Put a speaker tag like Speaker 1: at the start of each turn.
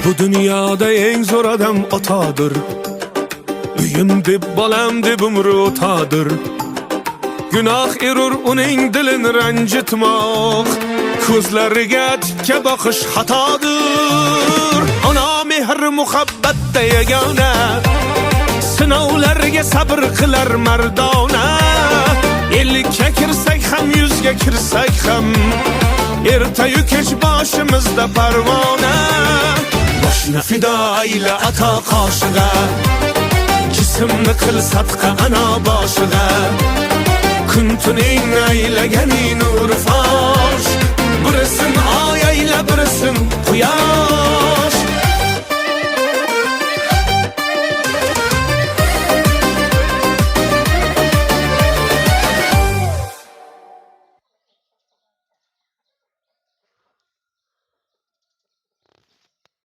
Speaker 1: Bu dünyada en zor adam otadır. Uyum deb bolam deb umri o'tadir. Günah erur uning dilini ranjitmoq, ko'zlariga tikka boqish xatodir. Ona mehr muhabbatda yagona, sinovlarga sabr qilar mardona. Ellikka kirsak ham, yuzga kirsak ham, ertayu kech boshimizda parvona. Boshni fido ayla ata qoshig'a, jismni qil sadqa ana boshiga. Kun tuning aylagani nur fosh, birisin oy ayla birisin quyosh.